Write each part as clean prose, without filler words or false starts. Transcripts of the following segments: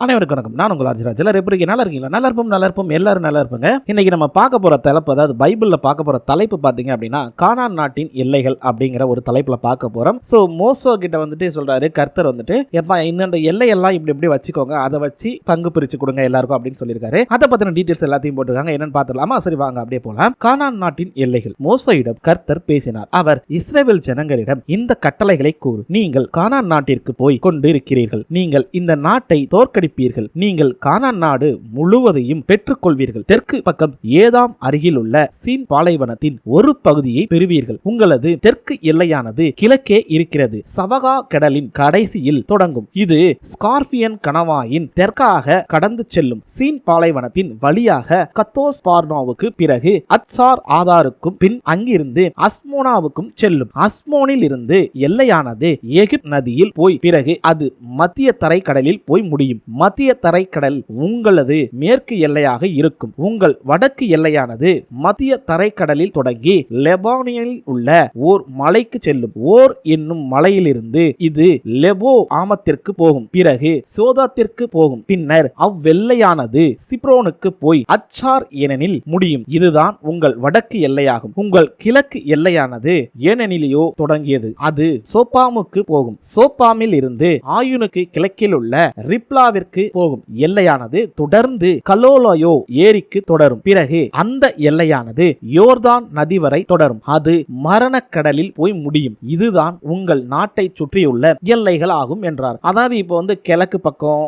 அனைவருக்கும் வணக்கம். நான் உங்கள் ஆர்ஜி ராஜ். எல்லாரும் எப்படி இருக்கீங்க? நல்லா இருக்கீங்களா? நல்லா இருப்போம். எல்லாரும் நல்லா இருப்போங்க. இன்னைக்கு நம்ம பார்க்க போற தலைப்பு, அதாவது பைபிள்ல பார்க்க போற தலைப்பு பாத்தீங்க அப்படின்னா, கானான் நாட்டின் எல்லைகள் அப்படிங்கிற ஒரு தலைப்புல பார்க்க போறோம். சோ மோசே கிட்ட வந்துட்டு சொல்றாரு கர்த்தர் வந்துட்டு, எப்பா இந்த எல்லையெல்லாம் இப்படி வச்சுக்கோங்க, அதை வச்சு பங்கு பிரிச்சு கொடுங்க எல்லாருக்கும் அப்படின்னு சொல்லியிருக்காரு. அதை பத்தின டீடைல்ஸ் எல்லாத்தையும் போட்டுருக்காங்க. என்னன்னு பார்த்துலாமா? சரி வாங்க அப்படியே போலாம். கானான் நாட்டின் எல்லைகள். மோசேயிடம் கர்த்தர் பேசினார். அவர் இஸ்ரவேல் ஜனங்களிடம், இந்த கட்டளைகளை கூறு. நீங்கள் கானான் நாட்டிற்கு போய் கொண்டு இருக்கிறீர்கள். நீங்கள் இந்த நாட்டை தோற்கடி, நீங்கள் கானான் நாடு முழுவதையும் பெற்றுக் கொள்வீர்கள். தெற்கு பக்கம் ஏதாம் அருகில் உள்ள சீன் பாலைவனத்தின் ஒரு பகுதியை பெறுவீர்கள். உங்களது தெற்கு எல்லையானது கிழக்கே இருக்கிறது. சவகா கடலின் கடைசியில் தொடங்கும். இது ஸ்கார்பியன் கணவாயின் தெற்காக கடந்து செல்லும். சீன் பாலைவனத்தின் வழியாக கத்தோஸ் பார்னோவுக்கு பிறகு அத்சார் ஆதாருக்கும் பின் அங்கிருந்து அஸ்மோனாவுக்கும் செல்லும். அஸ்மோனில் இருந்து எல்லையானது எகிப்து நதியில் போய் பிறகு அது மத்திய தரை கடலில் போய் முடியும். மத்திய தரைக்கடல் உங்களது மேற்கு எல்லையாக இருக்கும். உங்கள் வடக்கு எல்லையானது மத்திய தரைக்கடலில் தொடங்கி லெபானியில் உள்ள ஓர் மலைக்கு செல்லும். ஓர் என்னும் மலையிலிருந்து இது லெபோ ஆமத்திற்கு போகும். பிறகு சோதாத்திற்கு போகும். பின்னர் அவ்வெல்லையானது சிப்ரோனுக்கு போய் அச்சார் ஏனெனில் முடியும். இதுதான் உங்கள் வடக்கு எல்லையாகும். உங்கள் கிழக்கு எல்லையானது ஏனெனிலையோ தொடங்கியது. அது சோப்பாமுக்கு போகும். சோப்பாமில் இருந்து ஆயுனுக்கு கிழக்கில் உள்ள ரிப்லாவிற்கு போகும். எல்லையானது தொடர்ந்து கலோலயோ ஏரிக்கு தொடரும். பிறகு அந்த எல்லையானது யோர்தான் நதி வரை தொடரும். அது மரணக்கடலில் போய் முடியும். இதுதான் உங்கள் நாட்டை சுற்றியுள்ள எல்லைகள் ஆகும் என்றார். அதாவது இப்போ கிழக்கு பக்கம்,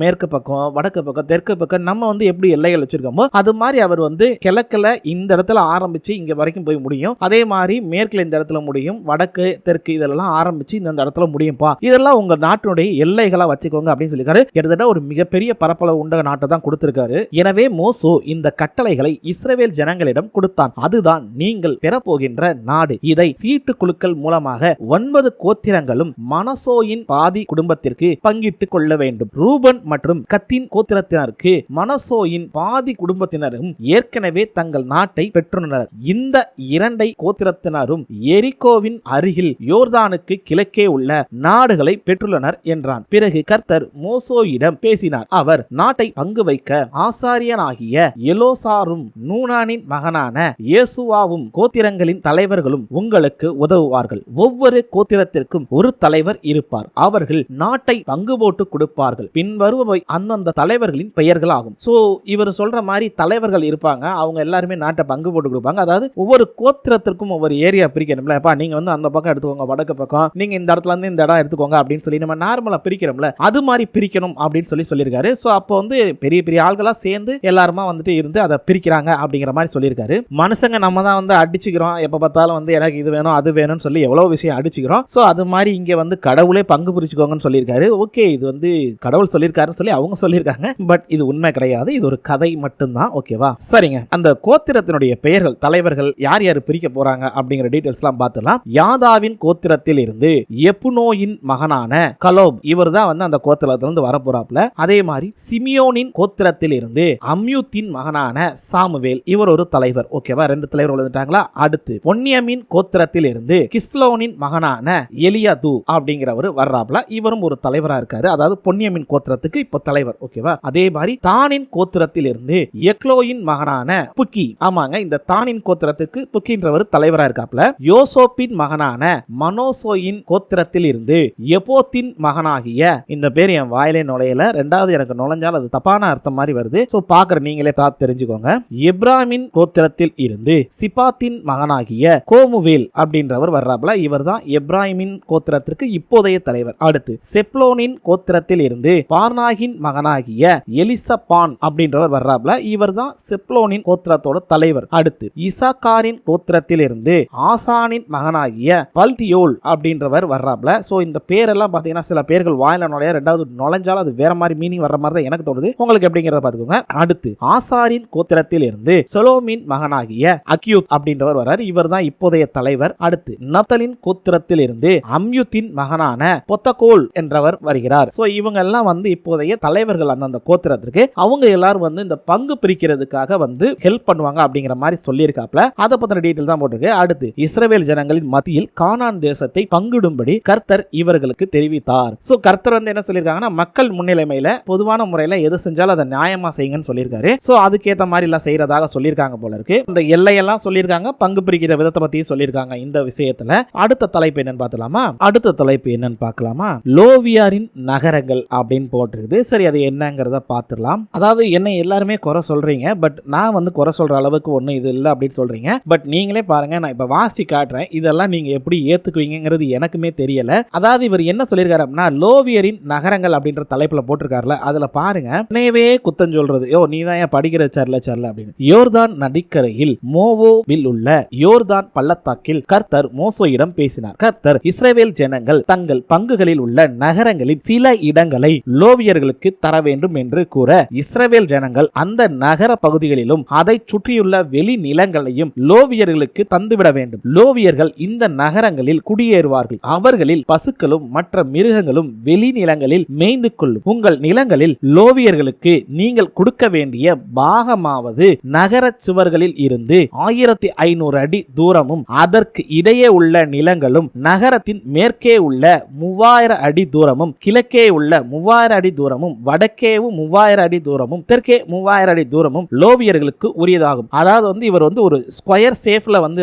மேற்கு பக்கம், வடக்கு பக்கம், தெற்கு பக்கம் நம்ம எப்படி எல்லைகள் வச்சிருக்கோமோ அது மாதிரி அவர் கிழக்குல இந்த இடத்துல ஆரம்பிச்சு இங்க வரைக்கும் போய் முடியும். அதே மாதிரி மேற்குல இந்த இடத்துல முடியும். வடக்கு தெற்கு இதெல்லாம் ஆரம்பிச்சு இந்த இடத்துல முடியும்பா. இதெல்லாம் உங்க நாட்டினுடைய எல்லைகளா வச்சுக்கோங்க அப்படின்னு சொல்லிருக்காரு. கிட்டத்தட்ட ஒரு மிகப்பெரிய பரப்பளவு உண்ட நாட்டை தான் கொடுத்திருக்காரு. எனவே மோசே இந்த கட்டளைகளை இஸ்ரவேல் ஜனங்களிடம் கொடுத்தான். அதுதான் நீங்கள் பெறப்போகின்ற நாடு. இதை சீட்டு குழுக்கள் மூலமாக 9 கோத்திரங்களும் மனசோயின் பாதி குடும்பத்திற்கு பங்கிட்டுக் கொள்ள வேண்டும். ரூபன் மற்றும் கத்தின் கோத்திரத்தினருக்கு மனசோயின் பாதி குடும்பத்தினரும் ஏற்கனவே தங்கள் நாட்டை பெற்றுள்ளனர். இந்த 2 கோத்திரத்தினரும் எரிகோவின் அருகில் யோர்தானுக்கு கிழக்கே உள்ள நாடுகளை பெற்றுள்ளனர் என்றான். பிறகு கர்த்தர் மோசேயிடம் பேசினார். அவர் நாட்டை பங்கு வைக்க ஆசாரியனாகிய எலோசாரும் நூனானின் மகனான இயேசுவாவும் கோத்திரங்களின் தலைவர்களும் உங்களுக்கு உதவுவார்கள். ஒவ்வொரு கோத்திரத்திற்கும் ஒரு தலைவர் இருப்பார். அவர்கள் நாட்டை பங்கு போட்டு கொடுப்பார்கள். பின்வருபவை அந்தந்த தலைவர்களின் பெயர்கள் ஆகும். சோ இவர் சொல்ற மாதிரி தலைவர்கள் இருப்பாங்க. அவங்க எல்லாருமே நாட்டை பங்கு போட்டு கொடுப்பாங்க. அதாவது ஒவ்வொரு கோத்திரத்திற்கும் ஒவ்வொரு ஏரியா பிரிக்கணும்ல. நீங்க அந்த பக்கம் எடுத்துக்கோங்க, வடக்கு பக்கம் நீங்க இந்த இடத்துல இருந்து இந்த இடம் எடுத்துக்கோங்க அப்படின்னு சொல்லி நம்ம நார்மலா பிரிக்கிறோம்ல, அது மாதிரி பிரிக்கணும் அப்படின்னு சொல்லியிருக்காரு. சோ அப்போ பெரிய பெரிய ஆள்களா சேர்ந்து எல்லாருமா இருந்து அதை பிரிக்கிறாங்க அப்படிங்கிற மாதிரி சொல்லியிருக்காரு. மனுஷங்க நம்ம தான் அடிச்சுக்கிறோம். எப்ப பார்த்தாலும் எனக்கு இது வேணும் அது வேணும்னு சொல்லி எவ்வளவு விஷயம் அடிச்சுக்கிறோம். சோ அது மாதிரி இங்க கடவுளே பங்கு பிரிச்சுக்கோங்கன்னு சொல்லியிருக்காரு. ஓகே, இது கடவுள் சொல்லியிருக்காருன்னு சொல்லி அவங்க சொல்லியிருக்காங்க. பட் இது உண்மை கிடையாது. இது ஒரு கதை மட்டும்தான். ஓகேவா? சரிங்க. அந்த கோத்திரத்தினுடைய பெயர்கள், தலைவர்கள் யார் யார் பிரிக்க போறாங்க அப்படிங்கிற டீடைல்ஸ் எல்லாம் பார்த்துலாம். யாதாவின் கோத்திரத்தில் இருந்து எப்புனோயின் மகனான கலோப், இவர் தான் அந்த கோத்திரத்திலிருந்து வரப்போறாப்ல. அதே மாதிரி சிமியோனின் கோத்திரத்தில் இருந்து அம்யூத்தின் மகனான சாமுவேல், இவர் ஒரு தலைவர். ஓகேவா? 2 தலைவர் வந்துட்டாங்களா? அடுத்து பொன்னியமின் கோத்திரத்தில் இருந்து கிஸ்லோனின் மகனான எலியாது அப்படிங்கிறவர் வர்றாப்ல. இவரும் ஒரு தலைவரா இருக்காரு. அதாவது பொன்னியமின் கோத்திரத்துக்கு இப்போ தலைவர். ஓகேவா? அதே மாதிரி தானின் கோத்திரத்தில் இருந்து எக்லோயின் மகனான புக்கி, ஆமாங்க, இந்த தானின் கோத்திரத்துக்கு புக்கின்றவர் தலைவரா இருக்காப்ல. யோசோப்பின் மகனான மனோசோயின் கோத்திரத்தில் இருந்து எபோத்தின் மகனாகிய, இந்த பேர் என் வாயிலே நுழையல, ரெண்டாவது எனக்கு நுழைஞ்சால் அது தப்பான அர்த்தம் மாதிரி வருது. சோ பாக்குற நீங்களே பார்த்து தெரிஞ்சுக்கோங்க. எப்ராமின் கோத்திரத்தில் இருந்து சிபாத்தின் மகனாகிய கோமுவேல் அப்படின்றவர் வர்றாப்ல. இவர் தான் எப்ராமின் கோத்திரத்திற்கு இப்போதைய தலைவர். அடுத்து செப்லோனின் கோத்திரத்தில் இருந்து பார்னாகின் மகனாகிய எலிசபான் அப்படின்றவர் வர்றாப்ல. இவர் தான் செப்லோனின் கோத்திரத்தோட தலைவர். அடுத்து இசாக்காரின் கோத்திரத்தில் இருந்து ஆசானின் மகனாகிய பல்தியோல் அப்படின்றவர் வர்றாப்ல. சோ இந்த பேரெல்லாம் பாத்தீங்கன்னா சில பேர்கள் வாயில நுழைய, ரெண்டாவது நுழைஞ்சாலும் அது வேற மாதிரி மீனிங் வர்ற மாதிரி தான் எனக்கு தோணுது. உங்களுக்கு எப்படிங்கிறத பாத்துக்கோங்க. அடுத்து ஆசாரின் கோத்திரத்தில் இருந்து சொலோமின் மகனாகிய அக்யூத் அப்படின்றவர் வர்றார். இவர் தான் இப்போதைய தலைவர். அடுத்து நப்தலின் கோத்திரத்தில் இருந்து அம்யூத்தின் மகனான பொத்தகோல் என்றவர் வருகிறார். சோ இவங்க எல்லாம் இப்போதைய தலைவர்கள் அந்த கோத்திரத்திற்கு. அவங்க எல்லாரும் இந்த பங்கு பிரிக்கிறதுக்காக ஹெல்ப் பண்ணுவாங்க அப்படிங்கிற மாதிரி சொல்லியிருக்காப்ல. அதை பத்தின டீடைல் தான் போட்டிருக்கு. அடுத்து இஸ்ரவேல் ஜனங்களின் மத்தியில் கானான் தேசத்தை பங்கிடும்படி கர்த்தர் இவர்களுக்கு தெரிவித்தார். சோ கர்த்தர் என்ன சொல்லியிருக்காங்கன்னா, மக்கள் முன்னே நிலைமையில பொதுவான முறையில எது செஞ்சாலும் அதை நியாயமா செய்யுங்கன்னு சொல்லியிருக்காரு. சோ அதுக்கேற்ற மாதிரி எல்லாம் செய்யறதாக சொல்லியிருக்காங்க போல இருக்கு. இந்த எல்லையெல்லாம் சொல்லியிருக்காங்க, பங்கு பிரிக்கிற விதத்தை பத்தி சொல்லியிருக்காங்க. இந்த விஷயத்துல அடுத்த தலைப்பு என்னன்னு பார்க்கலாமா? அடுத்த தலைப்பு என்னன்னு பார்க்கலாமா? லோவியாரின் நகரங்கள் அப்படின்னு போட்டிருக்குது. சரி, அது என்னங்கிறத பார்த்துடலாம். அதாவது என்ன எல்லாருமே குறை சொல்றீங்க, பட் நான் வந்து குறை சொல்ற அளவுக்கு ஒன்றும் இது இல்லை அப்படின்னு சொல்றீங்க. பட் நீங்களே பாருங்க, நான் இப்ப வாசி காட்டுறேன். இதெல்லாம் நீங்க எப்படி ஏத்துக்குவீங்கிறது எனக்குமே தெரியல. அதாவது இவர் என்ன சொல்லியிருக்காரு அப்படின்னா, லோவியரின் நகரங்கள் அப்படின்ற தலைப்புல போட்டிருக்காருல, அதுல பாருங்க, உன்னையவே குத்தம் சொல்றது, யோ நீ தான் ஏன் படிக்கிற சர்ல அப்படின்னு. யோர்தான் நதிக்கரையில் மோவோவில் உள்ள யோர்தான் பள்ளத்தாக்கில் கர்த்தர் மோசேயிடம் பேசினார். கர்த்தர் இஸ்ரவேல் ஜனங்கள் தங்கள் பங்குகளில் உள்ள நகரங்களில் சில இடங்களை லோவியர்களுக்கு தர வேண்டும் என்று கூற, இஸ்ரவேல் ஜனங்கள் அந்த நகர பகுதிகளிலும் அதை சுற்றியுள்ள வெளி நிலங்களையும் லோவியர்களுக்கு தந்துவிட வேண்டும். லோவியர்கள் இந்த நகரங்களில் குடியேறுவார்கள். அவர்களில் பசுக்களும் மற்ற மிருகங்களும் வெளி நிலங்களில் மேய்ந்து கொள்ளும். உங்கள் நிலங்களில் லோவியர்களுக்கு நீங்கள் கொடுக்க வேண்டிய பாகமாவது நகர சுவர்களில் இருந்து 1500 அடி தூரமும் அதற்கு இடையே உள்ள நிலங்களும் நகரத்தின் மேற்கே உள்ள 3000 அடி தூரமும் கிழக்கே உள்ள 3000 அடி தூரமும் வடக்கே 3000 அடி தூரமும் தெற்கே 3000 அடி தூரமும் லோவியர்களுக்கு உரியதாகும். அதாவது வந்து இவர் வந்து ஒரு ஸ்கொயர் சேஃப்ல வந்து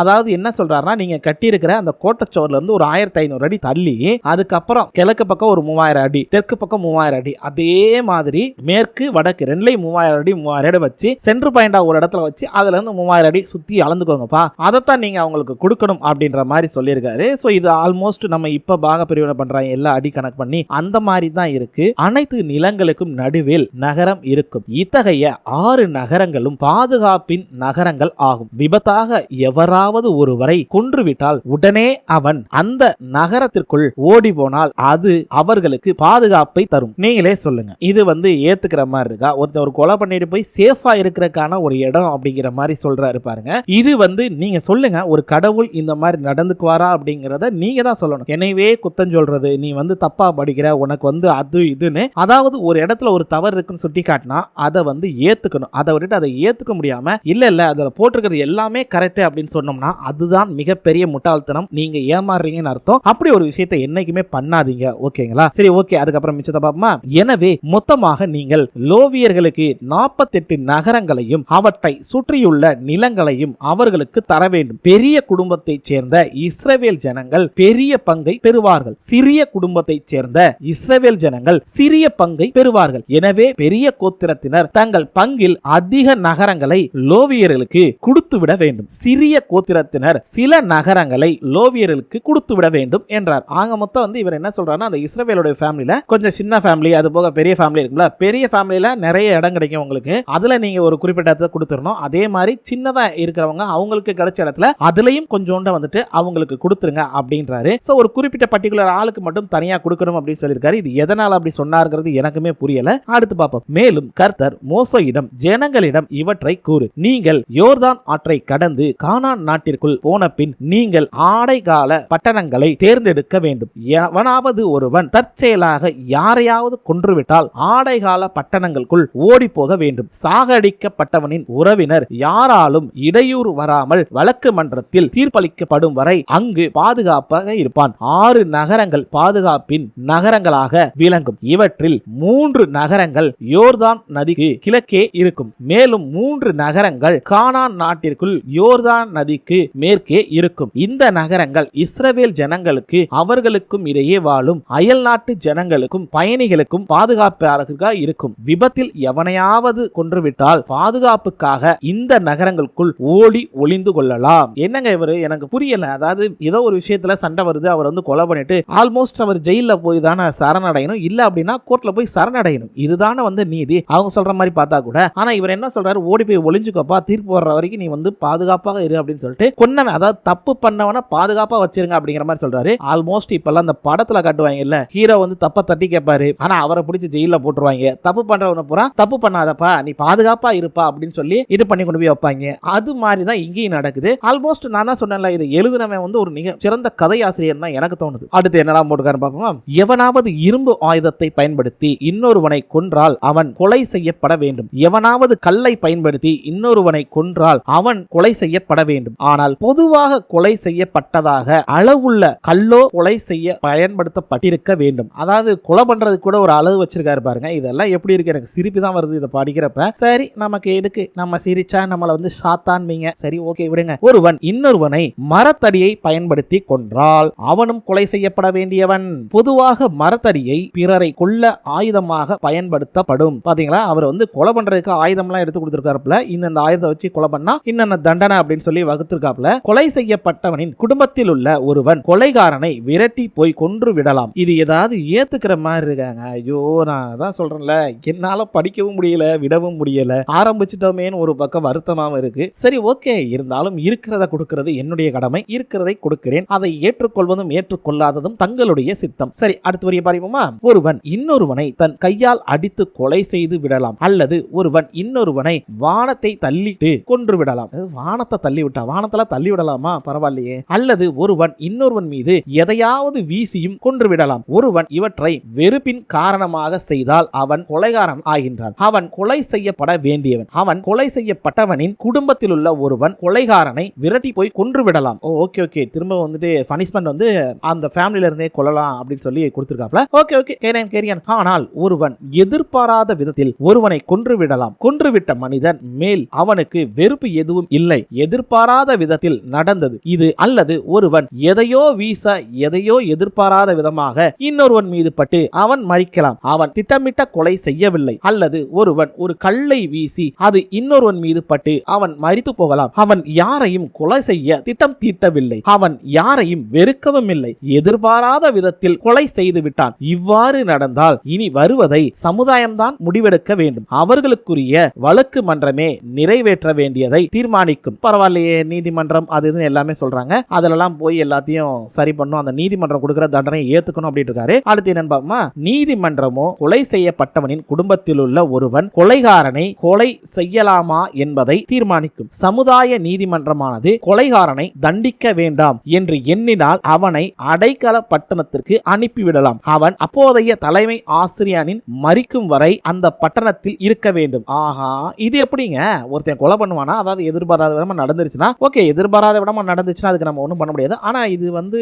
அதாவது என்ன சொல்றாருன்னா, நீங்க கட்டி இருக்கிற அந்த கோட்டச்சோர்ல இருந்து ஒரு 1500 அடி தள்ளி அதுக்கப்புறம் கிழக்கு பக்கம் ஒரு 3000 அடி, தெற்கு பக்கம் 3000 அடி, அதே மாதிரி மேற்கு வடக்கு ரெண்டுலையும் 3000 அடி 3000 அடி வச்சு சென்டர் பாயிண்டா ஒரு இடத்துல வச்சு அதுல இருந்து 3000 அடி சுத்தி அளந்துக்கோங்கப்பா, அதைத்தான் நீங்க அவங்களுக்கு கொடுக்கணும் அப்படின்ற மாதிரி சொல்லியிருக்காரு. ஸோ இது ஆல்மோஸ்ட் நம்ம இப்ப பாக பிரிவினை பண்றாங்க எல்லா அடி கணக்கு பண்ணி அந்த மாதிரி தான் இருக்கு. அனைத்து நிலங்களுக்கும் நடுவில் நகரம் இருக்கும். இத்தகைய 6 நகரங்களும் பாதுகாப்பின் நகரங்கள் ஆகும். விபத்தாக எவராவது ஒருவரை கொன்றுவிட்டால் உடனே அவன் அந்த நகரத்திற்குள் ஓடி போனால் அது அவர்களுக்கு பாதுகாப்பை தரும். நீங்களே சொல்லுங்க, இது வந்து ஏத்துக்கிற மாதிரி இருக்கா? ஒருத்தர் கொலை பண்ணிட்டு போய் சேஃபா இருக்கிறதுக்கான ஒரு இடம் அப்படிங்கிற மாதிரி சொல்றாரு பாருங்க. இது வந்து நீங்க சொல்லுங்க, ஒரு கடவுள் இந்த மாதிரி நடந்துக்குவாரா அப்படிங்கறத நீங்க தான் சொல்லணும். எனவே குத்தம் சொல்றது, நீ வந்து தப்பா படிக்கிற, உனக்கு வந்து அது இதுன்னு, அதாவது ஒரு இடத்துல ஒரு தவறு இருக்குன்னு சுட்டி காட்டினா அதை வந்து ஏத்துக்கணும். அதை விட்டுட்டு அதை ஏத்துக்க முடியாம இல்ல இல்ல அதுல போட்டிருக்கிறது எல்லாமே கரெக்ட் அப்படின்னு சொன்னோம்னா அதுதான் மிகப்பெரிய முட்டாள்தனம். நீங்க ஏமாறுறீங்கன்னு அர்த்தம். அப்படி ஒரு விஷயத்தை என்னைக்குமே பண்ணாதீங்க. ஓகேங்களா? சரி, ஓகே. அதுக்கப்புறம் மிச்சத்தை பாப்போமா? எனவே மொத்தமாக நீங்கள் லோவியர்களுக்கு 48 நகரங்களையும் அவற்றை சுற்றியுள்ள நிலங்களையும் அவர்களுக்கு தர வேண்டும். பெரிய குடும்பத்தைச் சேர்ந்த இஸ்ரவேல் ஜனங்கள் பெரிய பங்கை பெறுவார்கள். சிறிய குடும்பத்தைச் சேர்ந்த இஸ்ரவேல் ஜனங்கள் சிறிய பங்கை பெறுவார்கள். எனவே பெரிய கோத்திரத்தினர் தங்கள் பங்கில் அதிக நகரங்களை லோவியர்களுக்கு கொடுத்து விட வேண்டும். சிறிய கோத்திரத்தினர் சில நகரங்களை லோவியர்களுக்கு கொடுத்து விட வேண்டும் என்றார். ஆக மொத்தம் வந்து இவர் என்ன சொல்றாருன்னா, அந்த இஸ்ரவேலோட ஃபேமிலில கொஞ்சம் சின்ன ஃபேமிலி, அது போக பெரிய ஃபேமிலி இருக்குல்ல, பெரிய ஃபேமிலில நிறைய இடம் கிடைக்கும் உங்களுக்கு, அதுல நீங்க ஒரு குறிப்பிட்ட இடத்தை கொடுத்துடணும். அதே மாதிரி சின்னதா இருக்கிறவங்க அவங்களுக்கு கிடைச்ச இடத்துல அதுலயும் கொஞ்சோண்ட வந்துட்டு அவங்களுக்கு கொடுத்துருங்க அப்படின்றாரு. சோ ஒரு குறிப்பிட்ட பர்டிகுலர் ஆளுக்கு மட்டும் தனியா கொடுக்கணும் அப்படின்னு சொல்லியிருக்காரு. இது எதனால அப்படி சொன்னாருங்கிறது எனக்குமே புரியல. அடுத்து பார்ப்போம். மேலும் கர்த்தர் மோசேயிடம் ஜனங்களிடம் இவற்றை கூறு, நீங்கள் யோர்தான் ஆற்றை கடந்து கானான் நாட்டிற்குள் போன பின் நீங்கள் ஆடைகால பட்டணங்களை தேர்ந்தெடுக்க வேண்டும். எவனாவது ஒருவன் தற்செயலாக யாரையாவது கொன்றுவிட்டால் ஆடைகால பட்டணங்களுக்குள் ஓடி போக வேண்டும். சாகடிக்கப்பட்டவனின் உறவினர் யாராலும் இடையூறு வராமல் வழக்கு மன்றத்தில் தீர்ப்பளிக்கப்படும் வரை அங்கு பாதுகாப்பாக இருப்பான். 6 நகரங்கள் பாதுகாப்பின் நகரங்களாக விளங்கும். இவற்றில் 3 நகரங்கள் யோர்தான் நதிக்கு கிழக்கே இருக்கும். மேலும் 3 நகரங்கள் கானான் நாட்டிற்குள் யோர்தான் நதிக்கு மேற்கே இருக்கும். இந்த நகரங்கள் இஸ்ரவேல் ஜனங்களுக்கு அவர்களுக்கும் இடையே வாழும் அயல் நாட்டு ஜனங்களுக்கும் பயணிகளுக்கும் பாதுகாப்பாக இருக்கும். விபத்தில் எவனையாவது கொன்றுவிட்டால் பாதுகாப்புக்காக இந்த நகரங்களுக்குள் ஓடி ஒளிந்து கொள்ளலாம். என்னங்க இவரு, எனக்கு புரியல. அதாவது ஏதோ ஒரு விஷயத்துல சண்டை வருது, அவர் வந்து கொலை பண்ணிட்டு ஆல்மோஸ்ட் அவர் ஜெயில போய் தானே சரணடையணும், இல்ல அப்படின்னா கோர்ட்ல போய் சரணடையணும். இதுதானே வந்து நீதி அவங்க சொல்ற மாதிரி பார்த்தா கூட. ஆனா இவர் என்ன சொல்றாரு, ஓடி போய் ஒளிஞ்சுக்கப்பா, தீர்ப்பு வர்ற வரைக்கும் நீ வந்து பாதுகாப்பாக இரு அப்படின்னு சொல்லிட்டு கொன்னவன், அதாவது தப்பு பண்ணவன பாதுகாப்பா வச்சிருங்க அப்படிங்கிற மாதிரி சொல்றாரு. ஆல்மோஸ்ட் இப்பெல்லாம் அந்த படத்துல காட்டுவாங்க இல்ல, ஹீரோ வந்து தப்ப தட்டி கேட்பாரு, ஆனா அவரை பிடிச்சி ஜெயில போட்டுருவாங்க. தப்பு பண்றவன பூரா தப்பு பண்ணாதப்பா, நீ பாதுகாப்பா இருப்பா அப்படின்னு சொல்லி இது பண்ணி கொண்டு போய் வைப்பாங்க. அது மாதிரி தான் இங்கேயும் நடக்குது. ஆல்மோஸ்ட் நான் தான் சொன்னேன்ல, இது எழுதுனவன் வந்து ஒரு மிக சிறந்த கதை ஆசிரியர் தான் எனக்கு தோணுது. அடுத்து என்னலாம் போட்டுக்காரு பார்ப்போம். எவனாவது இரும்பு ஆயுதத்தை பயன்படுத்தி இன்னொருவனை கொன்றால் அவன் கொலை செய்யப்பட வேண்டும். எவனாவது கல்லை பயன்படுத்தி இன்னொருவனை கொன்றால் அவன் கொலை செய்யப்பட வேண்டும். ஆனால் பொதுவாக கொலை செய்யப்பட்டதாக அளவுள்ள கல்லோ கொலை செய்ய பயன்படுத்தப்பட்டிருக்க வேண்டும். அதாவது கொலை பண்றது கூட ஒரு அளவு வச்சிருக்காரு பாருங்க. இதெல்லாம் எப்படி இருக்கு, எனக்கு சிரிப்பு தான் வருது இதை படிக்கிறப்ப. சரி, நமக்கு எதுக்கு, நம்ம சிரிச்சா நம்மள வந்து சாத்தான்வீங்க, சரி ஓகே விடுங்க. ஒருவன் இன்னொருவனை மரத்தடியை பயன்படுத்தி கொன்றால் அவனும் கொலை செய்யப்பட வேண்டியவன். பொதுவாக மரத்தடியை பிறரை கொல்ல ஆயுதமாக பயன்படுத்தப்படும். பாத்தீங்களா, அவர் வந்து கொலை பண்றதுக்கு ஆயுதம்லாம் எடுத்து கொடுத்திருக்காருல, இந்த ஆயுதத்தை வச்சு கொலை பண்ணா இன்னென்ன தண்டனை அப்படின்னு சொல்லி வகுத்திருக்காப்ல. கொலை செய்யப்பட்டவனின் குடும்பத்தில் உள்ள ஒருவன் கொலைகாரனை விரட்டி போய் கொன்று விடலாம். இது ஏதாவது ஏத்துக்கிற மாதிரி இருக்காங்க? ஐயோ, நான் தான் சொல்றேன்ல, என்னால படிக்கவும் முடியல, விடவும் முடியல. ஆரம்பிச்சிட்டோமேன்னு ஒரு பக்கம் வருத்தமாவும் இருக்கு. சரி ஓகே, இருந்தாலும் இருக்கிறத கொடுக்கிறது என்னுடைய கடமை, இருக்கிறதை கொடுக்கிறேன். அதை ஏற்றுக்கொள்வதும் ஏற்றுக்கொள்ளாததும் தங்களுடைய சித்தம். சரி, அடுத்து வரிய பாருமா. ஒருவன் இன்னொருவனை தன் கையால் அடித்து கொலை செய்து விடலாம், அல்லது ஒருவன் இன்னொருவனை வானத்தை தள்ளிட்டு கொன்று விடலாம். வானத்தை தள்ளி விட்டா, வானத்துல தள்ளி விடலாமா, பரவாயில்லையே. அல்லது ஒருவன் இன்னொருவன் மீது எதையாவது வீசியும் கொன்று விடலாம். ஒருவன் இவற்றை வெறுப்பின் காரணமாக செய்தால் அவன் கொலைகாரன் ஆகின்றான். அவன் கொலை செய்யப்பட வேண்டியவன். அவன் கொலை செய்யப்பட்டவனின் குடும்பத்தில் உள்ள ஒருவன் கொலைகாரனை விரட்டி போய் கொன்று விடலாம். ஓகே ஓகே, திரும்ப வந்துட்டு பனிஷ்மெண்ட் வந்து அந்த ஃபேமிலில இருந்தே கொல்லலாம் அப்படின்னு சொல்லி கொடுத்திருக்காப்ல. Okay okay, carry on. ஆனால் ஒருவன் எதிர்பாராத விதத்தில் ஒருவனை கொன்று விடலாம். கொன்றுவிட்ட மனிதன் மேல் அவனுக்கு வெறுப்பு எதுவும் இல்லை, எதிர்பாராத விதத்தில் நடந்தது இது. அல்லது ஒருவன் எதையோ வீச, எதையோ எதிர்பாராத விதமாக இன்னொருவன் மீது பட்டு அவன் மரிக்கலாம். அவன் திட்டமிட்ட கொலை செய்யவில்லை. அல்லது ஒருவன் ஒரு கல்லை வீசி அது இன்னொருவன் மீது பட்டு அவன் மரித்து போகலாம். அவன் யாரையும் கொலை செய்ய திட்டம் தீட்டவில்லை. அவன் யாரையும் வெறுக்கவும் இல்லை, எதிர்பாராத விதத்தில் கொலை செய்து விட்டான். இவ்வாறு நடந்தால் இனி வருவதை சமுதாயம்தான் முடிவெடுக்க வேண்டும். அவர்களுக்குரிய வழக்கு மன்றமே நிறைவேற்ற வேண்டியதை தீர்மானிக்கும். பரவாயில்லையே, நீதிமன்றம் அது இதுன்னு எல்லாமே சொல்றாங்க. அதெல்லாம் போய் எல்லாத்தையும் சரி பண்ணும், அந்த நீதிமன்றம் கொடுக்கிற தண்டனை ஏத்துக்கணும் அப்படின்னு இருக்காரு. அடுத்து என்னன்னு, நீதிமன்றமோ கொலை செய்யப்பட்டவனின் குடும்பத்தில் உள்ள ஒருவன் கொலைகாரனை கொலை செய்யலாமா என்பதை தீர்மானிக்கும். சமுதாய நீதிமன்றமானது கொலைகாரனை தண்டிக்க வேண்டாம் என்று எண்ணினால் அவனை அடைக்கல பட்டணத்திற்கு அனுப்பிவிடலாம். அவன் அப்போதைய தலைமை ஆசிரியனின் மரிக்கும் வரை அந்த பட்டணத்தில் இருக்க வேண்டும். ஆஹா, இது எப்படிங்க? ஒருத்தன் கொலை பண்ணுவானா, அதாவது எதிர்பாராத விதமா நடந்துருச்சுன்னா ஓகே, எதிர்பாராத விதமா நடந்துச்சுன்னா அதுக்கு நம்ம ஒன்றும் பண்ண முடியாது. ஆனா இது வந்து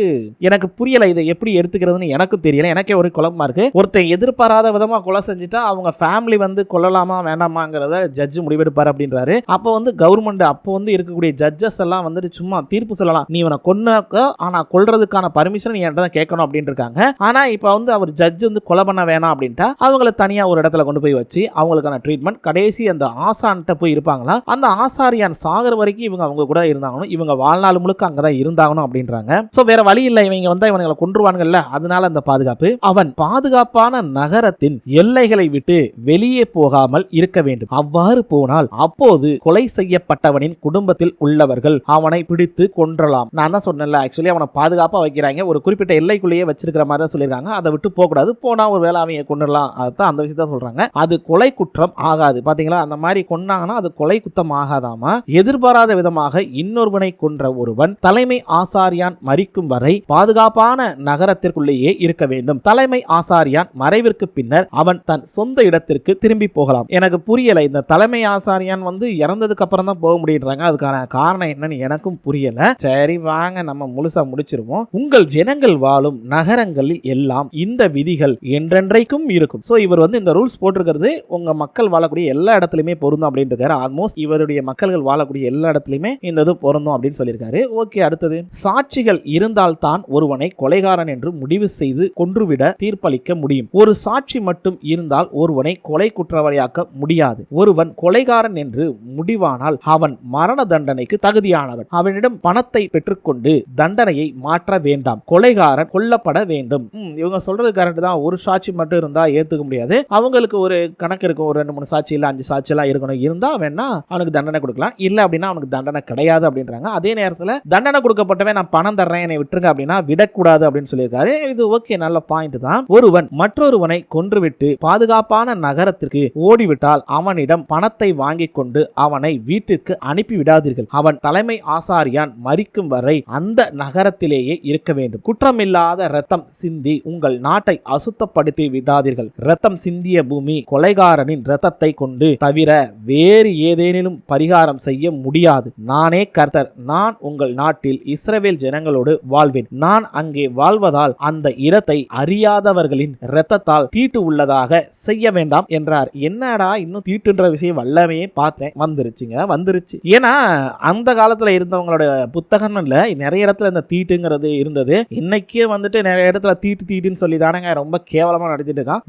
எனக்கு புரியல, இதை எப்படி எடுத்துக்கிறதுன்னு எனக்கும் தெரியல. எனக்கே ஒரு குழப்பமா இருக்கு. ஒருத்தன் எதிர்பாராத விதமா கொலை செஞ்சுட்டா அவங்க ஃபேமிலி வந்து கொல்லலாமா வேண்டாமாங்கிறத ஜட்ஜ் முடிவெடுப்பார் அப்படின்றாரு. அப்போ வந்து கவர்மெண்ட், அப்போ வந்து இருக்கக்கூடிய ஜட்ஜஸ் எல்லாம் வந்துட்டு சும்மா தீர்ப்பு சொல்லலாம், நீ இவனை கொன்னாக்க ஆனா கொல்றதுக்கான பர்மிஷன் நீ என்கிட்ட கேட்கணும் அப்படின்னு இருக்காங்க. ஆனா இப்போ வந்து அவர் ஜட்ஜ் வந்து கொலை பண்ண வேணாம் அப்படின்ட்டா அவங்கள தனியா ஒரு இடத்துல கொண்டு போய் வச்சு அவங்களுக்கான ட்ரீட்மெண்ட், கடைசி அந்த ஆசான்கிட்ட போய் இருப்பாங்களா, அந்த ஆசாரியான் சாகர வரைக்கும் இவங்க அவங்க கூட இருந்தாங்கணும், இவங்க வாழ்நாள் முழுக்க அங்கதான் இருந்தாங்கணும் அப்படின்றாங்க. சோ வேற வழி இல்லை, இவங்க வந்து இவங்களை கொன்றுவாங்கல்ல, அதனால அந்த பாதுகாப்பு. அவன் பாதுகாப்பான நகரத்தின் எல்லைகளை விட்டு வெளியே போகாமல் இருக்க வேண்டும். அவ்வாறு போனால் அப்போது கொலை செய்யப்பட்டவனின் குடும்பத்தில் உள்ளவர்கள் அவனை பிடித்து கொன்றலாம். நான் தான் சொன்னேன்ல, ஆக்சுவலி அவனை பாதுகாப்பா வைக்கிறாங்க, ஒரு குறிப்பிட்ட எல்லைக்குள்ளேயே வச்சிருக்கிற மாதிரி தான் சொல்லியிருக்காங்க. அதை விட்டு போக கூடாது, போனா ஒரு வேளை அவங்க கொண்டுடலாம். அதுதான் அந்த விஷயத்த சொல்றாங்க. அது கொலை குற்றம் ஆகாது. பாத்தீங்களா, அந்த மாதிரி கொன்னாங்கன்னா அது கொலை குற்றம் ஆகாதாமா. எதிர்பாராத விதமாக இன்னொருவனை கொன்ற ஒருவன் தலைமை ஆசாரியான் மரிக்கும் வரை பாதுகாப்பான நகரத்திற்குள்ளேயே இருக்க வேண்டும். தலைமை ஆசாரியான் மறைவிற்கு பின்னர் அவன் தன் சொந்த இடத்திற்கு திரும்பி போகலாம். எனக்கு புரியல, இந்த தலைமை ஆசாரியான் வந்து இறந்ததுக்கு அப்புறம் தான் போக முடியுறாங்க, அதுக்கான காரணம் என்னன்னு எனக்கும் புரியல. சரி வாங்க நம்ம முழுசா முடிச்சிருவோம். உங்கள் ஜனங்கள் வாழும் நகரங்களில் எல்லாம் இந்த விதிகள் என்றென்றைக்கும் இருக்கும். சோ இவர் வந்து இந்த ரூல்ஸ் போட்டிருக்கிறது உங்க மக்கள் வாழக்கூடிய எல்லா இடத்துலயுமே பொருந்தும் அப்படின்னு இருக்காரு. ஆல்மோஸ்ட் இவருடைய மக்கள்கள் வாழக்கூடிய எல்லா இடத்துலயுமே இந்த இது பொருந்தும் அப்படின்னு சொல்லியிருக்காரு. ஓகே, அடுத்தது, சாட்சிகள் இருந்தால்தான் ஒருவனை கொலைகாரன் என்று முடிவு செய்து கொன்றுவிட தீர்ப்பளிக்க முடியும். ஒரு சாட்சி மட்டும் இருந்தால் ஒருவனை கொலை குற்றவாளியாக்க முடியாது. ஒருவன் கொலைகாரன் என்று முடிவானால் அவன் மரண தண்டனைக்கு தகுதியானவன். அவனிடம் பணத்தை பெற்றுக்கொண்டு தண்டனையை மாற்ற வேண்டாம். கொலைகாரன் கொல்லப்பட வேண்டும். இவங்க சொல்றது கரெக்ட் தான். ஒரு சாட்சி மட்டும் இருந்தா ஏத்துக்க முடியாது. அவங்களுக்கு ஒரு கணக்கு இருக்கும், ஒரு 2-3 சாட்சி இல்ல 5 சாட்சி எல்லாம் இருக்கணும். இருந்தா வேணா அவனுக்கு தண்டனை கொடுக்கலாம், இல்ல அப்படின்னா அவனுக்கு தண்டனை கிடையாது அப்படின்றாங்க. அதே நேரத்தில் தண்டனை கொடுக்கப்பட்டவன் நான் பணம் தர்றேன் என்னை விட்டுருங்க அப்படின்னா விடக்கூடாது அப்படின்னு சொல்லியிருக்காரு. இது ஓகே, நல்ல பாயிண்ட் தான். ஒருவன் மற்றொருவனை கொன்றுவிட்டு பாதுகாப்பான நகரத்திற்கு ஓடிவிட்டால் அவனிடம் பணத்தை வாங்கிக் கொண்டு அவனை வீட்டிற்கு அனுப்பி விடாதீர்கள். அவன் தலைமை ஆசாரியான் மரிக்கும் வரை அந்த நகரத்திலேயே இருக்க வேண்டும். குற்றமில்லாத இரத்தம் சிந்தி உங்கள் நாட்டை அசுத்தப்படுத்தி விடாதீர்கள். இரத்தம் சிந்திய பூமி கொலைகாரனின் இரத்தத்தை கொண்டு தவிர வேறு ஏதேனும் பரிகாரம் செய்ய முடியாது. நானே கர்த்தர். நான் உங்கள் நாட்டில் இஸ்ரவேல் ஜனங்களோடு வாழ்வேன். நான் அங்கே வாழ்வதால் அந்த இடத்தை அறியாதவர்களின் மனிதர்களின் இரத்தத்தால் தீட்டு உள்ளதாக செய்ய வேண்டாம் என்றார். என்னடா இன்னும் தீட்டுன்ற விஷயம் வல்லமையே பார்த்தேன், வந்துருச்சு. ஏன்னா அந்த காலத்துல இருந்தவங்களோட புத்தகம் இல்ல, நிறைய இடத்துல இந்த தீட்டுங்கிறது இருந்தது. இன்னைக்கு வந்துட்டு நிறைய இடத்துல தீட்டுன்னு சொல்லி தானங்க ரொம்ப கேவலமா நடத்திட்டு இருக்கான்.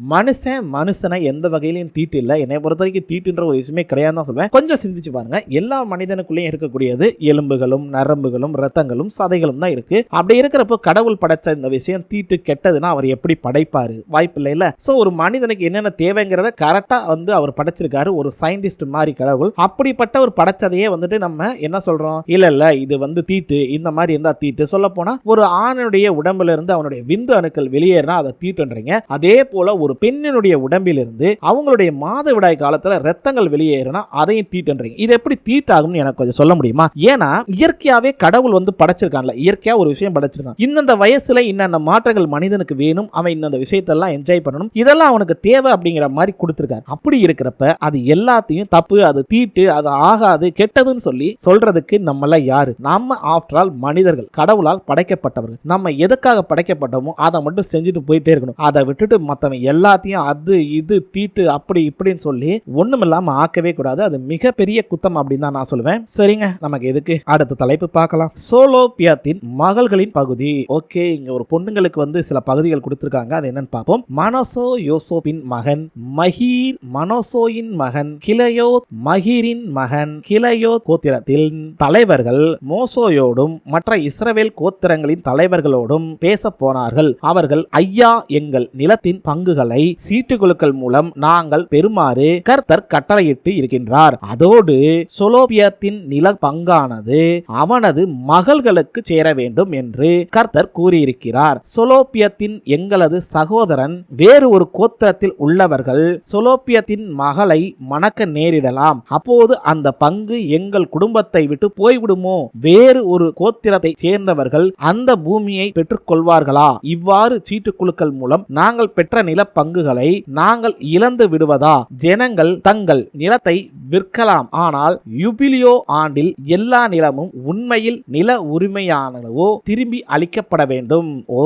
மனுஷனை எந்த வகையிலையும் தீட்டு இல்ல. என்னை பொறுத்த வரைக்கும் தீட்டுன்ற ஒரு விஷயமே கிடையாது தான் சொல்லுவேன். கொஞ்சம் சிந்திச்சு பாருங்க, எல்லா மனிதனுக்குள்ளேயும் இருக்கக்கூடியது எலும்புகளும் நரம்புகளும் ரத்தங்களும் சதைகளும் தான் இருக்கு. அப்படி இருக்கிறப்போ கடவுள் படைச்ச இந்த விஷயம் தீட்டு கெட்டதுன்னா அவர் எப்படி படைப்பாரு? வாய்ப்பு இல்லை இல்ல. சோ ஒரு மனிதனுக்கு என்னென்ன தேவைங்கிறத கரெக்டா வந்து அவர் படைச்சிருக்காரு, ஒரு சயின்டிஸ்ட் மாதிரி கடவுள். அப்படிப்பட்ட ஒரு படைச்சதையே வந்துட்டு நம்ம என்ன சொல்றோம், இல்ல இது வந்து தீட்டு, இந்த மாதிரி இருந்தா தீட்டு. சொல்ல போனா ஒரு ஆணுடைய உடம்புல இருந்து அவனுடைய விந்து அணுக்கள் வெளியேறினா அதை தீட்டுன்றீங்க. அதே போல ஒரு பெண்ணினுடைய உடம்பில் இருந்து அவங்களுடைய மாதவிடாய் காலத்துல ரத்தங்கள் வெளியேறினா அதையும் தீட்டுன்றீங்க. இது எப்படி தீட்டாகும்னு எனக்கு கொஞ்சம் சொல்ல முடியுமா? ஏன்னா இயற்கையாவே கடவுள் வந்து படைச்சிருக்கான்ல, இயற்கையா ஒரு விஷயம் படைச்சிருக்கான். இந்த வயசுல இன்னென்ன மாற்றங்கள் மனிதனுக்கு வேணும், அவன் இந்த விஷயத்தெல்லாம் என்ஜாய் பண்ணணும், இதெல்லாம் அவனுக்கு தேவை அப்படிங்கிற மாதிரி கொடுத்திருக்காரு. அப்படி இருக்கிறப்ப அது எல்லாத்தையும் தப்பு, அது தீட்டு, அது ஆகாது, கெட்டதுன்னு சொல்லி சொல்றதுக்கு நம்மள யாரு? நம்ம ஆஃப்டர் ஆல் மனிதர்கள், கடவுளால் படைக்கப்பட்டவர்கள். நம்ம எதுக்காக படைக்கப்பட்டோமோ அதை மட்டும் செஞ்சுட்டு போயிட்டே இருக்கணும். அதை விட்டுட்டு மற்றவன் எல்லாத்தையும் அது இது தீட்டு அப்படி இப்படின்னு சொல்லி ஒண்ணுமில்லாம ஆக்கவே கூடாது. அது மிகப்பெரிய குத்தம் அப்படின்னு தான் நான் சொல்லுவேன். சரிங்க, நமக்கு எதுக்கு, அடுத்த தலைப்பு பார்க்கலாம். சோலோபியாத்தின் மகள்களின் பகுதி. ஓகே, இங்க ஒரு பொண்ணுங்களுக்கு வந்து சில பகுதிகள் கொடுத்திருக்காங்க, அது என்னன்னு பார்ப்போம். மனோசோ யோசோபின் மகன் மஹீர், மனோசோயின் மகன் கிளையோத், மஹீரின் மகன் கிளையோத் கோத்திரத்தில் தலைவர்கள் மோசோயோடும் மற்ற இஸ்ரவேல் கோத்திரங்களின் தலைவர்களோடும் பேச போனார்கள். அவர்கள், ஐயா, எங்கள் நிலத்தின் பங்குகளை சீட்டுக்குழுக்கள் மூலம் நாங்கள் பெறுமாறு கர்த்தர் கட்டளையிட்டு இருக்கின்றார். அதோடு சொலோபியத்தின் நில பங்கானது அவனது மகள்களுக்கு சேர வேண்டும் என்று கர்த்தர் கூறியிருக்கிறார். சொலோபியத்தின் எங்களது சகோதரன் வேறு ஒரு கோத்திரத்தில் உள்ளவர்கள் சொலோபியத்தின் மகளை மணக்க நேரிடலாம். அப்போது அந்த பங்கு எங்கள் குடும்பத்தை விட்டு போய்விடுமோ? வேறு ஒரு கோத்திரத்தை சேர்ந்தவர்கள் அந்த பூமியை பெற்றுக் கொள்வார்களா? இவ்வாறு சீட்டுக்குழுக்கள் மூலம் நாங்கள் பெற்ற நில பங்குகளை நாங்கள் இழந்து விடுவதா? ஜனங்கள் தங்கள் நிலத்தை விற்கலாம், ஆனால் யுபிலியோ ஆண்டில் எல்லா நிலமும் உண்மையில் நில உரிமையானவோ திரும்பி அளிக்கப்பட வேண்டும். ஓ,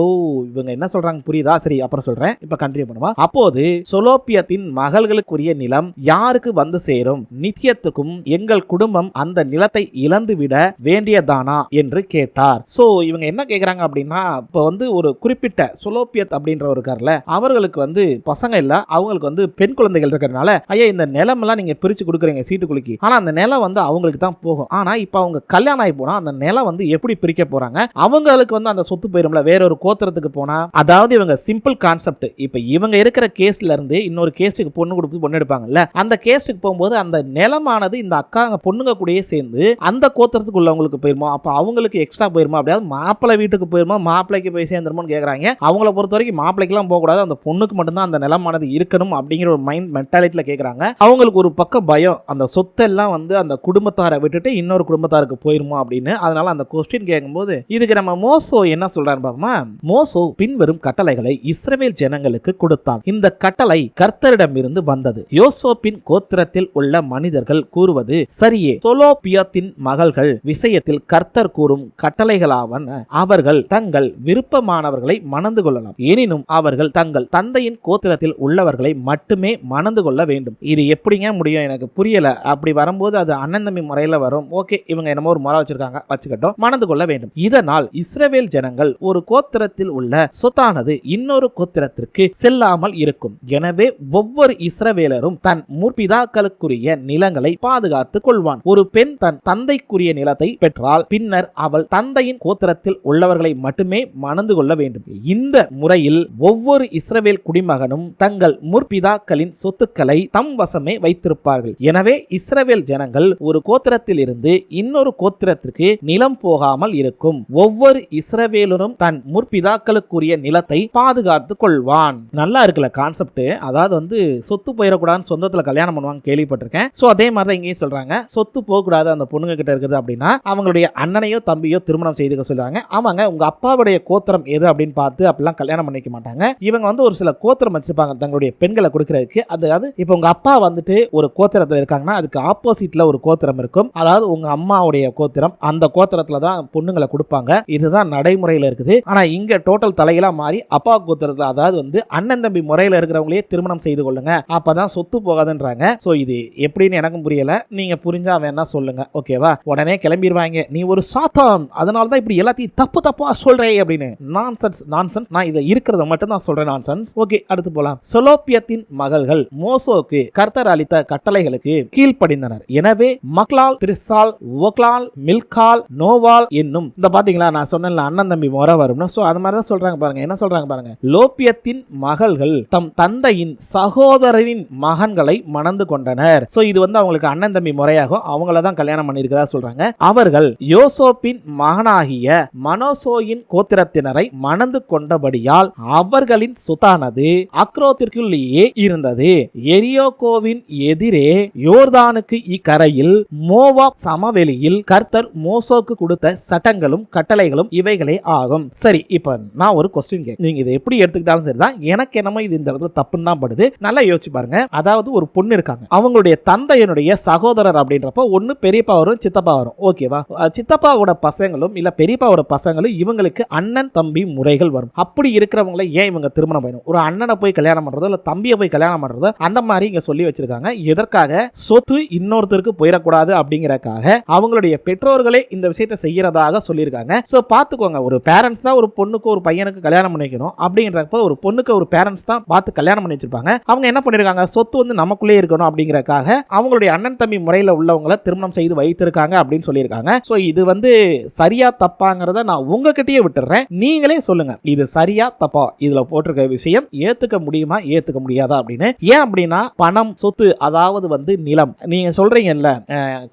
இவங்க என்ன சொல்றாங்க புரியுதா? சரி, அப்புறம் சொல்றேன். இப்ப கண்டினியூ பண்ணுவா. அப்போது சொலோபியத்தின் மகள்களுக்குரிய நிலம் யாருக்கு வந்து சேரும்? நித்தியத்துக்கும் எங்கள் குடும்பம் அந்த நிலத்தை இழந்து விட வேண்டியதானா என்று கேட்டார். சோ இவங்க என்ன கேக்குறாங்க அப்படின்னா, இப்ப வந்து ஒரு குறிப்பிட்ட சொலோபியத் அப்படின்றவர் இருக்கார்ல, அவர்களுக்கு வந்து பசங்க இல்ல, அவங்களுக்கு வந்து பெண் குழந்தைகள் இருக்கிறதுனால, ஐயா இந்த நிலம் எல்லாம் நீங்க பிரிச்சு கொடுக்குறீங்க சீட்டுக்குலுக்கி, ஆனா அந்த நிலம் வந்து அவங்களுக்கு தான் போகும். ஆனா இப்ப அவங்க கல்யாணம் ஆகி போனா அந்த நிலம் வந்து எப்படி பிரிக்க போறாங்க? அவங்களுக்கு வந்து அந்த சொத்து போயிரும்ல வேற ஒரு கோத்திரத்துக்கு போனா. அதாவது இவங்க சிம்பிள் கான்செப்ட். இப்ப இவங்க இருக்கிற கேஸ்ல இருந்து இன்னொரு கேஸ்டுக்கு பொண்ணு கொடுத்து பொண்ணு எடுப்பாங்கல்ல, அந்த கேஸ்டுக்கு போகும்போது அந்த நிலமானது இந்த அக்காங்க பொண்ணுங்க கூடயே சேர்ந்து அந்த கோத்திரத்துக்கு உள்ளவங்களுக்கு போயிருமா? அப்ப அவங்களுக்கு எக்ஸ்ட்ரா போயிருமா? அப்படியாவது மாப்பிள்ளை வீட்டுக்கு போயிருமா? மாப்பிள்ளைக்கு போய் சேர்ந்துருமோன்னு கேக்குறாங்க. அவங்கள பொறுத்த வரைக்கும் மாப்பிள்ளைக்கெல்லாம் போக கூடாது, அந்த பொண்ணுக்கு மட்டும்தான் அந்த நிலமானது இருக்கணும் அப்படிங்கிற ஒரு மைண்ட் மென்டாலிட்டியில கேக்குறாங்க. அவங்களுக்கு ஒரு பக்கம் பயம், அந்த சொத்தெல்லாம் வந்து அந்த குடும்பத்தாரை விட்டுட்டு இன்னொரு குடும்பத்தாருக்கு போயிருமா அப்படின்னு. அதனால அந்த கொஸ்டின் கேட்கும்போது இதுக்கு நம்ம மோசோ என்ன சொல்றான்னு பாப்போமா. மோசோ பின்வரும் கட்டளைகளை இஸ்ரவேல் ஜனங்களுக்கு கொடுத்தான். இந்த கட்டளை கர்த்தரிடமிருந்து வந்தது. யோசோப்பின் கோத்திரத்தில் உள்ள மனிதர்கள் கூறுவது சரியே. சொலோபியத்தின் மகள்கள் விஷயத்தில் கர்த்தர் கூறும் கட்டளைகளாவன, அவர்கள் தங்கள் விருப்பமானவர்களை மணந்து கொள்ளலாம், எனினும் அவர்கள் தங்கள் தந்தையின் கோத்திரத்தில் உள்ளவர்களை மட்டுமே மணந்து கொள்ள வேண்டும். இது எப்படிங்க முடியும்? எனக்கு புரியல. அப்படி வரும்போது அது அண்ணன் தம்பி முறையில வரும். ஓகே, இவங்க என்னமோ ஒரு முறை வச்சிருக்காங்க, வச்சுக்கட்டும். மணந்து கொள்ள வேண்டும். இதனால் இஸ்ரவேல் ஜனங்கள் ஒரு கோத்திரத்தில் உள்ள சொத்தானது இன்னொரு கோத்திரத்திற்கு செல்லாமல் இருக்கும். எனவே ஒவ்வொரு இஸ்ரவேலரும் தன் முற்பிதாக்களுக்குரிய நிலங்களை பாதுகாத்துக் கொள்வான். ஒரு பெண் தன் தந்தைக்குரிய நிலத்தை பெற்றால் பின்னர் அவள் தந்தையின் கோத்திரத்தில் உள்ளவர்களை மட்டுமே மணந்து கொள்ள வேண்டும். இந்த முறையில் ஒவ்வொரு இஸ்ரவேல் குடிமகனும் தங்கள் முற்பிதாக்களின் சொத்துக்களை தம் வசமே வைத்திருப்பார்கள். எனவே இஸ்ரவேல் ஜனங்கள் ஒரு கோத்திரத்தில் இருந்து இன்னொரு கோத்திரத்திற்கு நிலம் போகாமல் இருக்கும். ஒவ்வொரு இஸ்ரவேலரும் தன் முற்பிதாக்களுக்குரிய நிலத்தை பாதுகாத்துக் கொள்வான். நல்லா இருக்குல்ல கான்செப்ட். அதாவது வந்து சொத்து போயிடக்கூடாதுன்னு சொந்தத்துல கல்யாணம் பண்ணுவாங்க, கேள்விப்பட்டிருக்கேன். சோ அதே மாதிரி தான் இங்கேயும் சொல்றாங்க, சொத்து போகக்கூடாது அந்த பொண்ணுங்க கிட்ட இருக்குது அப்படின்னா அவங்களுடைய அண்ணனையோ தம்பியோ திருமணம் செய்துக்க சொல்றாங்க. ஆமாங்க, உங்க அப்பாவுடைய கோத்திரம் எது அப்படின்னு பார்த்து அப்படிலாம் கல்யாணம் பண்ணிக்க மாட்டாங்க. இவங்க வந்து ஒரு சில கோத்திரம் வச்சிருப்பாங்க தங்களுடைய பெண்களை கொடுக்கறதுக்கு. அதாவது இப்போ உங்க அப்பா வந்துட்டு ஒரு கோத்திரத்தில் இருக்காங்கன்னா அதுக்கு ஆப்போசிட்ல ஒரு கோத்திரம் இருக்கும். அதாவது உங்க அம்மாவுடைய கோத்திரம், அந்த கோத்திரத்துல தான் பொண்ணுங்களை கொடுப்பாங்க. இதுதான் நடைமுறையில் இருக்குது. ஆனா இங்க டோட்டல் தலைகளா மாறி அப்பா கோத்திரத்துல, அதாவது வந்து அண்ணன் தம்பி முறையில் இருக்கிறவங்களே திருமணம் செய்து கொள்ளுங்க, அப்பதான் சொத்து போகாதுன்றாங்க. சோ இது எப்படின்னு எனக்கும் புரியல. நீங்க புரிஞ்சா வேணா சொல்லுங்க, ஓகேவா? உடனே கிளம்பிடுவாங்க, நீ ஒரு சாத்தான், அதனால தான் இப்படி எல்லாத்தையும் தப்பா சொல்றே அப்படின்னு. நான்சென்ஸ். நான் இதை இருக்கிறத மட்டும் தான் சொல்றேன், நான்சென்ஸ். ஓகே, அடுத்து போலாம். செலோப்பியத்தின் மகள்கள் மோசோக்கு கர்த்தர் அளித்த கட்டளைகளுக்கு கீழ்ப்படிந்தனர். எனவே மக்லால், திரிசால், ஒக்லால், மில்கால், நோவால் என்னும் இந்த பாத்தீங்களா நான் சொன்னேன்ல அண்ணன் தம்பி முறை வரும்னு. சோ அது மாதிரி தான் சொல்றாங்க பாருங்க. என்ன சொல்றாங்க பாருங்க. லோப்பியத்தின் மகள்கள் தம் தந்தையின் சகோதரரின் மகன்களை மணந்து கொண்டனர். சோ இது வந்து அவங்களுக்கு அண்ணன் தம்பி முறையாகும், அவங்கள தான் கல்யாணம் பண்ணியிருக்கிறதா சொல்றாங்க. அவர்கள் யோசோப்பின் மகனாகிய மனோசோயின் கோத்திரத்தினரை மணந்து கொண்டபடியால் அவர்களின் சொத்தானது அக்ரோத்திற்குள்ளேயே இருந்தது. எரியோகோவின் எதிரே யோர்தானுக்கு இக்கரையில் மோவாப் சமவெளியில் கர்த்தர் மோசோக்கு கொடுத்த சட்டங்களும் கட்டளைகளும் இவைகளே ஆகும். சரி, இப்ப நான் ஒரு கொஸ்டின் கேட்க, நீங்க இதை எப்படி எடுத்துக்கிட்டாலும் சரிதான், எனக்கு என்னமோ இது இந்த இடத்துல தப்புன்னு தான் படுது. நல்லா யோசிச்சு பாருங்க. அதாவது ஒரு பொண்ணு இருக்காங்க, அவங்களுடைய தந்தையனுடைய சகோதரர் அப்படின்றப்ப ஒன்னு பெரியப்பா வரும், சித்தப்பா வரும், ஓகேவா? சித்தப்பாவோட பசங்களும் இல்ல பெரியப்பாவோட பசங்களும் இவங்களுக்கு அண்ணன் தம்பி முறைகள் வரும். அப்படி இருக்கிறவங்களை ஏன் இவங்க திருமணம் பண்ணணும்? ஒரு அண்ணனை போய் கல்யாணம் பண்றதோ இல்ல தம்பியை போய் கல்யாணம் பண்றதோ அந்த மாதிரி இங்க சொல்லி வச்சிருக்காங்க. எதற்காக? சொத்து இன்னொருத்தருக்கு போயிடக்கூடாது அப்படிங்கறக்காக அவங்களுடைய பெற்றோர்களே இந்த விஷயத்தை செய்யறதாக சொல்லியிருக்காங்க. சோ பாத்துக்கோங்க, ஒரு பேரண்ட்ஸ் தான் ஒரு பொண்ணுக்கு ஒரு பையனுக்கு கல்யாணம் பண்ணிக்கணும் அப்படின்றப்ப ஒரு பொண்ணுக்கு ஒரு பேரண்ட்ஸ் தான் பார்த்து கல்யாணம் பண்ணி வச்சிருப்பாங்க. அவங்க என்ன பண்ணிருக்காங்க, சொத்து வந்து நமக்குள்ளே இருக்கணும் அப்படிங்கறக்காக அவங்களுடைய அண்ணன் தம்பி முறையில உள்ளவங்களை திருமணம் செய்து வைத்திருக்காங்க அப்படின்னு சொல்லியிருக்காங்க. சோ இது வந்து சரியா தப்பாங்கிறத நான் உங்ககிட்டயே விட்டுறேன், நீங்களே சொல்லுங்க இது சரியா தப்பா. இதுல போட்டிருக்க விஷயம் ஏத்துக்க முடியுமா ஏத்துக்க முடியாதா அப்படின்னு. ஏன் அப்படின்னா பணம், சொத்து, அதாவது வந்து நிலம். நீங்க சொல்றீங்கல்ல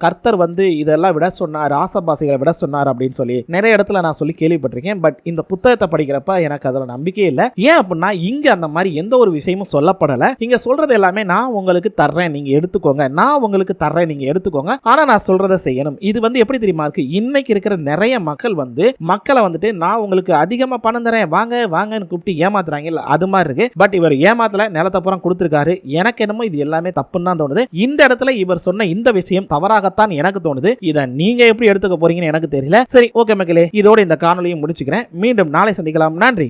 கர்த்தர் வந்து இதெல்லாம் விட சொன்னார், ஆசபாசைகளை விட சொன்னார் அப்படின்னு சொல்லி நிறைய இடத்துல நான் சொல்லி கேள்விப்பட்டிருக்கேன். பட் இந்த புத்தகத்தை படிக்கிறப்ப எனக்கு அதுல நம்பிக்கை இல்லை. ஏன் அப்படின்னா இங்க அந்த மாதிரி எந்த ஒரு விஷயமும் சொல்லப்படல. இங்க சொல்றது எல்லாமே நான் உங்களுக்கு தர்றேன், நீங்க எடுத்துக்கோங்க, நான் உங்களுக்கு தர்றேன், நீங்க எடுத்துக்கோங்க, ஆனா நான் சொல்றதை செய்யணும். இது வந்து எப்படி தெரியுமா இருக்கு? இன்னைக்கு இருக்கிற நிறைய மக்கள் வந்து மக்களை வந்துட்டு நான் உங்களுக்கு அதிகமா பணம் தரேன், வாங்க வாங்கன்னு கூப்பிட்டு ஏமாத்துறாங்க, இல்ல அது மாதிரி இருக்கு. பட் இவர் ஏமாத்தல, நிலத்தை புறம் கொடுத்திருக்காரு. எனக்கு என்னமோ இது எல்லாமே தப்புன்னு தான் தோணுது. இந்த இடத்துல இவர் சொன்ன இந்த விஷயம் தவறாகத்தான் எனக்கு தோணுது. இதை நீங்க எப்படி எடுத்துக்க போறீங்கன்னு எனக்கு தெரியல. சரி, ஓகே மக்களே, இதோட இந்த காணொலியை முடிச்சுக்கிறேன். மீண்டும் நாளை சந்திக்கலாம். நன்றி.